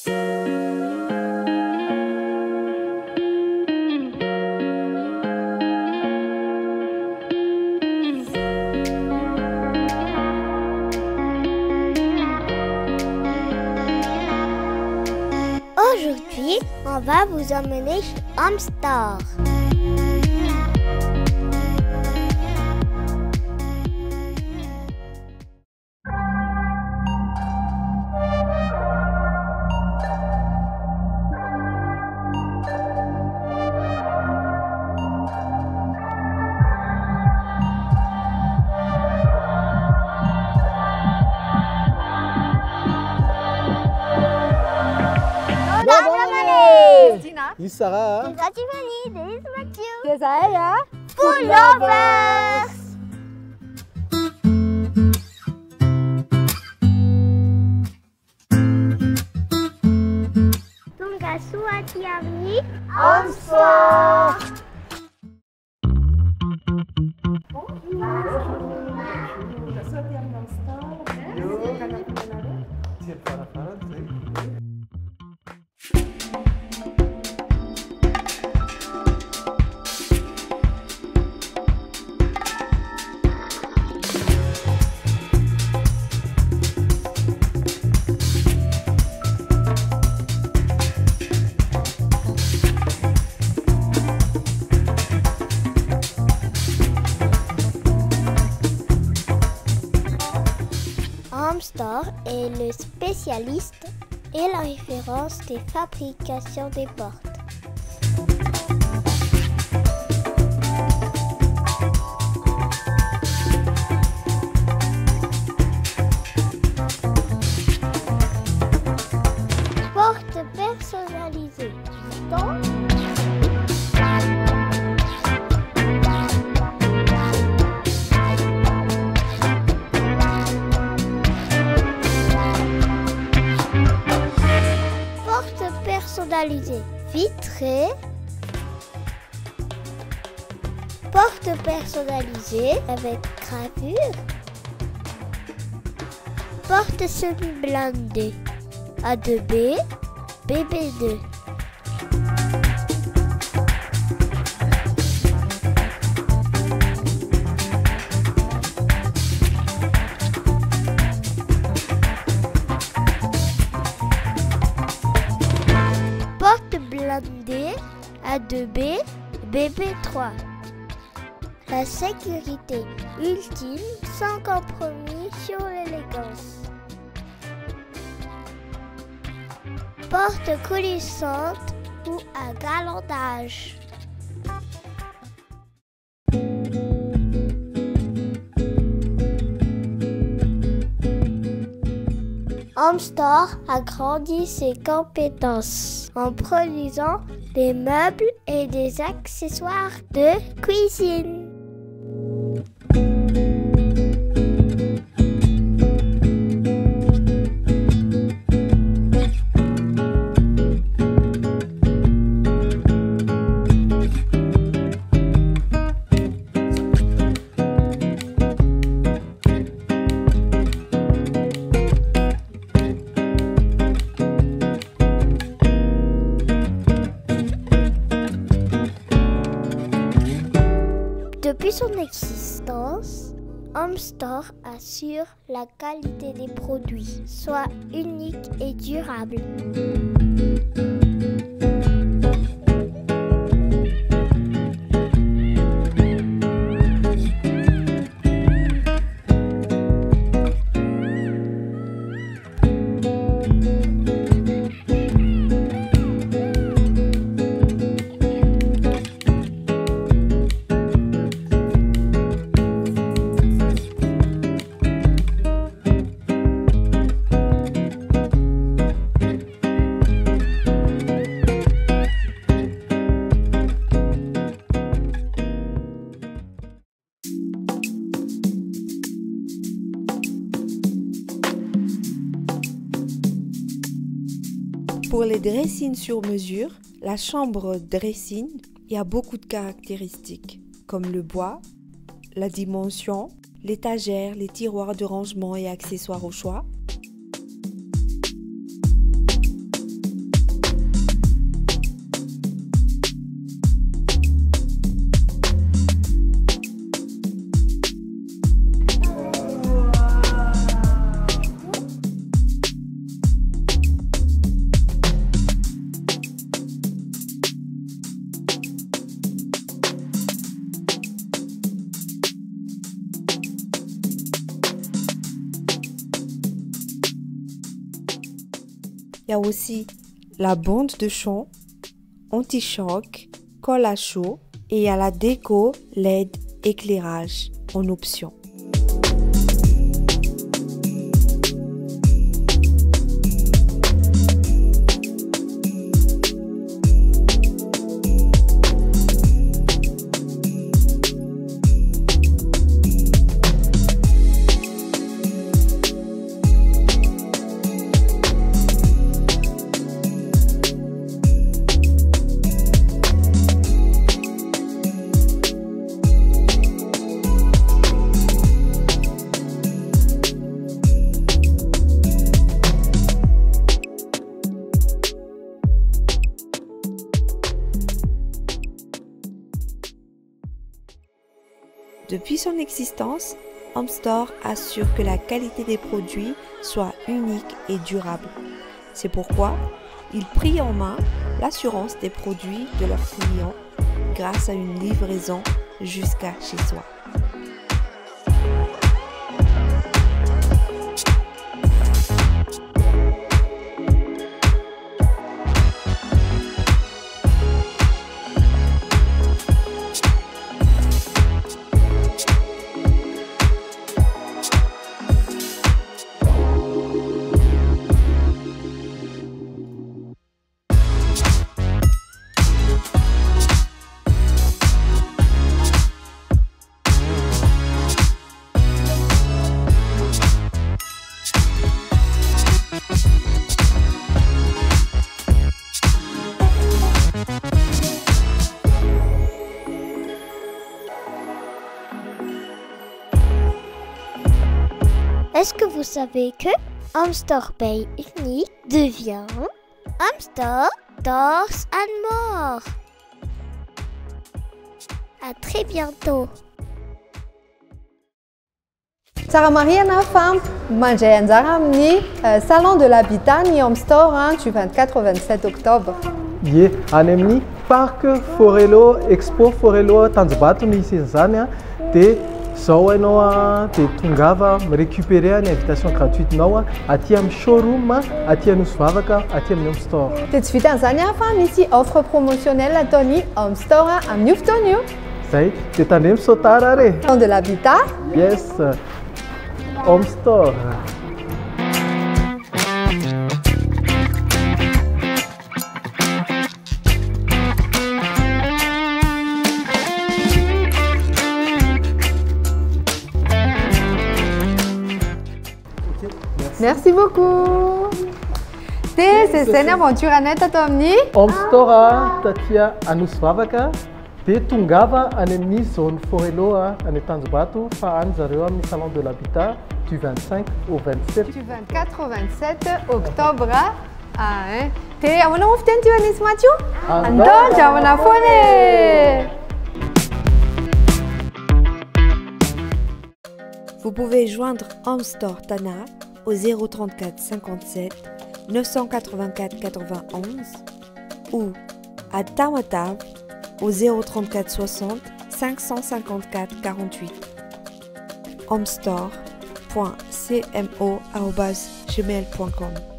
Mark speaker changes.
Speaker 1: Aujourd'hui, on va vous emmener chez Home Store.
Speaker 2: Sarah,
Speaker 1: Tiffany, this is Matthew.
Speaker 3: Desire
Speaker 1: Food lovers. Donc à Souatiami, Home Store. Home Store est le spécialiste et la référence des fabrications des portes. Porte personnalisée. Personnalisée vitrée, porte personnalisée avec gravure, porte semi-blindée A2B, BB2. Porte blindée A2B, BB3. La sécurité ultime sans compromis sur l'élégance. Porte coulissante ou à galandage. Home Store a grandi ses compétences en produisant des meubles et des accessoires de cuisine. Depuis son existence, Home Store assure la qualité des produits, soit unique et durable.
Speaker 3: Pour les dressings sur mesure, la chambre dressing, il y a beaucoup de caractéristiques, comme le bois, la dimension, l'étagère, les tiroirs de rangement et accessoires au choix. Il y a aussi la bande de chant, anti-choc, colle à chaud et il y a la déco LED éclairage en option. Depuis son existence, Home Store assure que la qualité des produits soit unique et durable. C'est pourquoi ils prient en main l'assurance des produits de leurs clients grâce à une livraison jusqu'à chez soi.
Speaker 1: Est-ce que vous savez que Home Store Bay unique devient Home Store Doors and More? À très bientôt.
Speaker 2: Tsara Mariana Fam, manjay anjara amin'ny salon de l'habitat ny Home Store du 24 au 27 octobre.
Speaker 4: Ie, any amin'ny parc Forelo Expo Forelo Tanjombato misy izany dia zao ianao dia tongava récupérer ny invitation gratuite-nao aty amin'ny showroom aty Anosivavaka aty amin'ny Home Store.
Speaker 2: Dia tsy vita an'izany fa misy offre promotionnelle ataony Home Store amin'ny fotoana io.
Speaker 4: Zay dia tandremo sautara re.
Speaker 2: Salon de l'habitat.
Speaker 4: Yes, Home Store.
Speaker 2: Merci beaucoup. C'est une aventure Annette à Tomni.
Speaker 4: Home Store tatia Anosivavaka dia tongava any amin'ny zone Forelo any Tanjombato fa any zareo amin'ny salon de l'habitat du 25 au 27.
Speaker 2: Du 24 au 27 octobre. Te avana uften tu anis Mathieu? Andon javana fone.
Speaker 3: Vous pouvez joindre Home Store Tana au 034 57 984 91 ou à Tawatav au 034 60 554 48. homestore.cmo@gmail.com